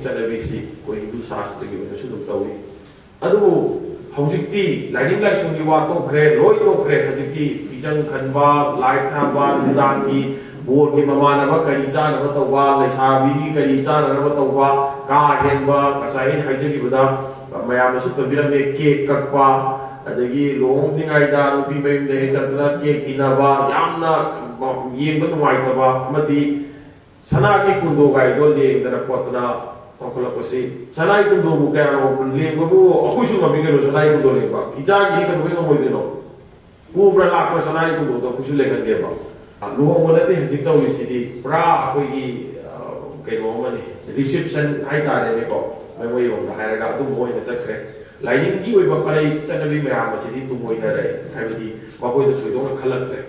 चलबीसी कोई हिंदू शास्त्र की वजह से दुख तौई अदुबु हौजिक्ति लाइनिंग लाइसुंगी वा तोखरे लोई तोखरे हजिक्ति बिजंग खनबा लाइट थाबा नुदांगी बोर की ममानबा करी चानबा तौबा लैसाबीगी करी चानबा तौबा का हेनबा कसाइन हाइजगिबदा मयाम सुपबिरमे केक कक्पा अदगी लोंगनिंगाइदा नुपी मयमदे चतना केक इनाबा यामना येंबा नुवाइतबा मति सनागी कुंदो गाइदो लेंगदना कोतना तोखलपसी सनाई कुंदो बु क्या लेंगबु अखुसु ngamiगेलो सनाई कुंदो लेंबा इजागी कदबे ngमोइदिनो उब्रा लाखो सनाई कुंदो तो खुसु लेगनगेबा लुहोंगनते हजिक तौलिसिदी पुरा अखोइगी कइनो मने रिसेप्शन हाइतारेनेको मैमोइ रोंदा हायरगा अदुम मोइना चखरे लाइनिंग की ओइबा परै चनबी मयाम असिदी तुमोइना रे हाइबदी मखोइद थुइदोंग खलक्से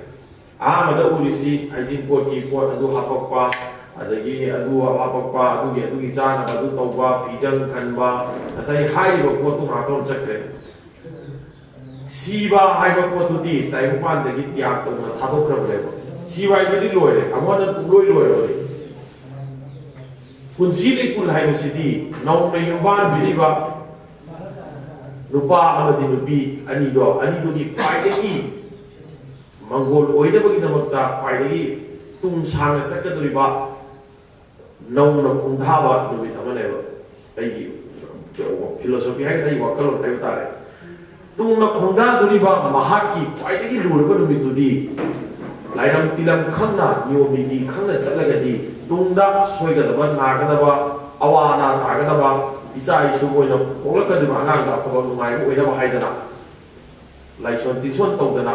आमदा उरिसी हाइजिन पोट की पोट अदु हापकपा अदगी अदु हापकपा अदुगी चाना अदु तौबा फिजंग खनबा असai हाइबा पोट तु हातों चखरे सीबा हाइबा पोटुदी ताइपानदगी त्याग तौना थादोख्रबलेबा सीवाइदि लोइरे अमोन लोइरे पुंसीदि पुल हाइबसिदी नौना युबान बिलिबा नुपा अमदि नुपी अनिदोगी पाइदगी मंगोल ओइदबगिदमक्ता पाइदगी तुम सांग चक्कदोरिबा नौना खुंधाबा नुमित अमनेबा अइगी फिलोसॉफी हाइदा वकलोन हाइबा तारे तुमना खुंधादोरिबा महाकी पाइदगी लुरबा नुमितुदी लाइरम तिलम खंगना नियोमिदी खंगना चलगदी तुंगदा सोइगदबा नागदबा अवाना तागदबा इचा इसु ओइना पोलकदबा अनांगा अफबा नुंगाइ ओइनबा हाइदना लाइसोन तिसोन तौदना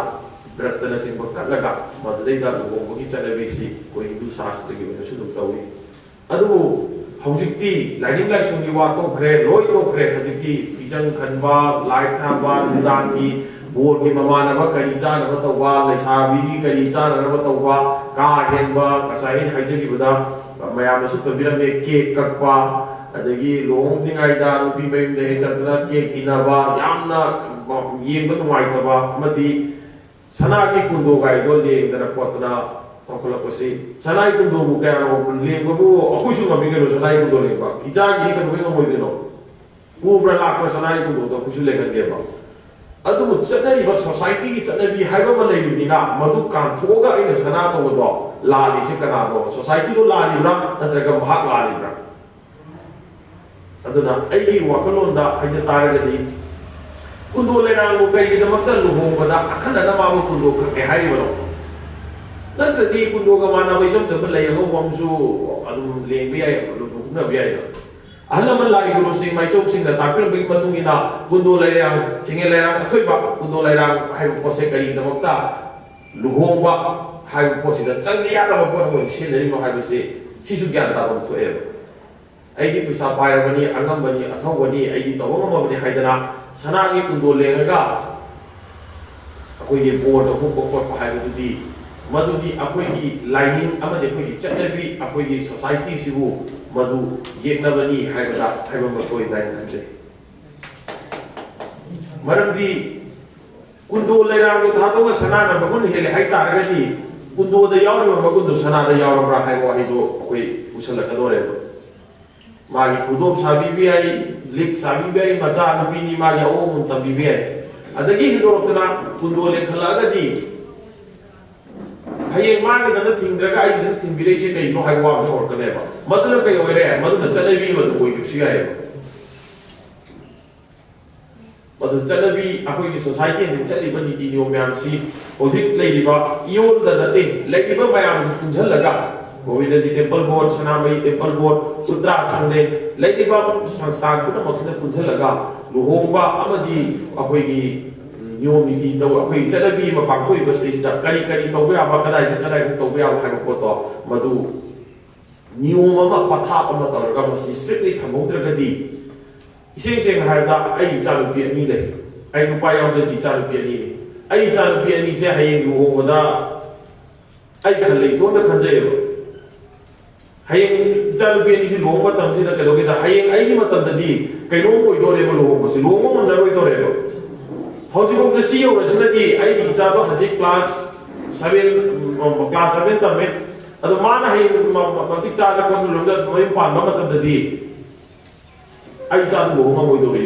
ब्रतना चिंबा कटलगा मददैदा लुगोंबगी चलबीसी कोई हिंदू शास्त्र की वजह से दुख तौई अदुबु हौजिक्ति लाइनिंग लाइसुंगी वा तोखरे लोई तोखरे हजिक्ति बिजंग खनबा लाइट थाबा नुदांगी बोर की ममानबा करी चानबा तौबा लैसाबीगी करी चानबा तौबा का हेनबा कसाइन हाइजगिबदा मयाम सुपबिरमे केक कक्पा अदगी लोंगनिंगाइदा नुपी मयमदे चतना केक इनाबा यामना येंबा नुवाइतबा मति सनागी कुंदो गाइदो लेंगदना कोतना तोखलपसी सनाई कुंदो बु क्या लेंगबु अखुसु ngamiगेलो सनाई कुंदो लेंबा इजागी कदबे ngमोइदिनो उब्रा लाखो सनाई कुंदो तो खुसु लेगनगेबा अदुबु चनरिबा सोसाइटी की चनबी हाइबा म लेरिबिना मदु कांथोगा इने सना तोबदो लालिसे कनादो सोसाइटी रो लालिब्रा नत्रगा भाग लालिब्रा अदुना अइगी वकलोंदा हाइजे तारगदी कुंदो लेनांगो करिगिदमक्ता लुहोंबदा अखनना माबो कुंदो खके हाइबनो नत्रदी कुंदोगा माना बैजम जब लेयगो वमसु अदुम लेंबे याय लुहुना बियाय अहलमन लाई गुरु सिंह माइचों सिंह ताकरबगी मतुंगिना कुंदो लेरांग सिंगे लेरांग अथोइबा कुंदो लेरांग हाइबो पोसे करिगिदमक्ता लुहोंबा हाइबो पोसिदा चंदियादबा पोरमो सिनरिनो हाइबसे सिसु ज्ञान ताबम थोएब आइदी पैसा पाइरबनी अंगमबनी अथौबनी आइदी तवंगमबनी हाइदना सनागी कुंदो लेंगा अखोइगे बोर्ड हुको कोट हाइबदुदी मधुदी अखोइगी लाइनिंग अमदे अखोइगी चटनबी अखोइगी सोसाइटी सिबु मधु येकनबनी हाइबदा हाइबम कोइ लाइन खंजे मरमदी कुंदो लेरांग थादोगा सनाना बगुन हेले हाइतारगदी कुंदो द यावरो बगुन सनादा यावरोब्रा हाइबो हाइदो अखोइ उसलकदोरे मागी खुदोब साबिबियाई लिक साबिबियाई मचा नुपीनी मागी ओमुन तबिबियाई अदगी हिदोरतना कुंदो ले खलागदी हये मागी दना थिंद्रगा आई दना थिंबिरेसे कइनो हाइबो वाम जोरकनेबा मदुना कइ ओइरे मदुना चलबी मदु कोइ सियाय मदु चलबी अखोइगी सोसाइटी जिन चलिबा नीति नियम म्याम सि होजिक लेलिबा इयोल दनते लेलिबा मयाम सि पुंझलगा Govindaji temple board Sanamahi temple board उद्रा संघे लेलिबा संस्थान पुनमक्सिदा पुंझलगा लुहोंबा अमदी अखोइगी नियम नीति तौ अखोइ चलबी म पाखोइबा सैसिदा करी करी तौबा याबा कदाइ तौबा याबा हाइबा पोतो मदु नियम अमा पथाप अमा तौरगा मसि स्ट्रिक्टली थमौद्रगदी इसें सें हाइबदा आई चालुपी अनि ले आई नुपा यावदि चालुपी अनि ने आई चालुपी अनि से हयें लुहोंबदा आई खलै तोंदा खंजैबा हयें चालुपी अनि से लुहोंबा तमसिदा कदोगेदा हयें आइगी मतमददी कइनो ओइदोरेबा लुहोंबसे लुहोंबा मनरोइदोरेबा हौजिबोक्ता सी यौरसिनदी आइगी इचादो हजिक क्लास 7 तमे अदो माना हयें मतिक चादा कोन लुंदा तोइ Panba मतमददी ai cha du mo ngoi do ri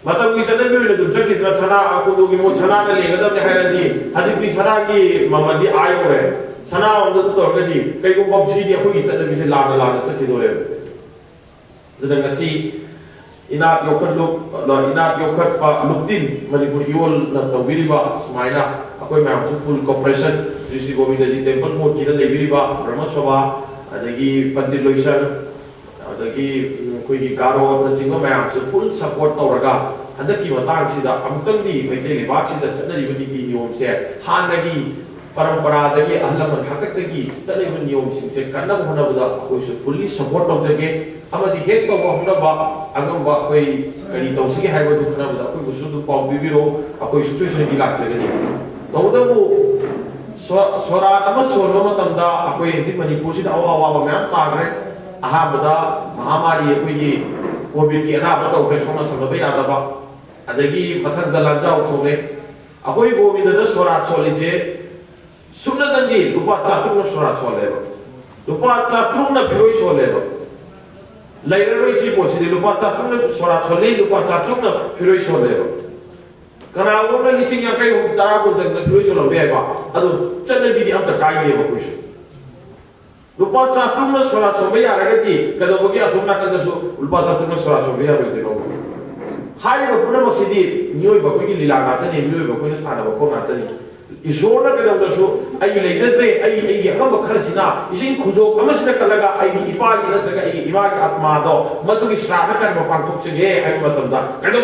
matam ki chana bi le du chakki tra sana ko do gi mo chana na le ga da ne ha ra di haji ti sana ki mama di ayo re sana on do to ga di kai ko bob ji di ko gi chana bi se la na chakki do le da ngasi inat yokhat luk inat yokhat pa luktin Manipur iol na tawiriba sumaina akoi mam chu full cooperation Sri Govindaji temple mo kida lebiriba Brahma Sabha adagi Pandit LOISHANG adagi koi gi garo na chingma mam chu full support tawraga hadaki matang sida amtang di Meitei Lepak sida chanari bani ti niyom se hanagi parampara dagi ahlaman hatak dagi chanai bani niyom sing se kanna hona buda akoi su fully support tawjage amadi hek to hona ba agam ba koi kari tawsige haiba du khana buda akoi busu du pau bibiro akoi situation gi lak sagani tawda bu sora ama sorba matamda akoi esi Manipur sida awa ba myam tagre aha bada mahamari akoi gi covid ki ana ba tawre sona sababa yada ba adagi mathak dalan jaw thole akoi govinda da sora cholise sumna dangi lupa chatung na sora chole ba lupa chatung na phiroi chole ba lairoi si posi lupa chatung na sora chole lupa chatung na phiroi chole ba kana go na lising ya kai tara ko jang na phiroi chole ba adu chane bi di am ta kai ye ba kuisu lupa chatung na sora chole ya ra gati kada bo ya sumna kan su lupa chatung na sora chole ya ro ti no hai ba pura maksidi nyoi ba ko gi lila ga ta ni nyoi ba ko na sa na ba ko na ta ni isona ka da so ai legendary ai ya kam khara sina isin khujo amasina kalaga ai ipa gi na daga ai ima gi atma do madu gi shrafa kan ma pang thok che ai matam da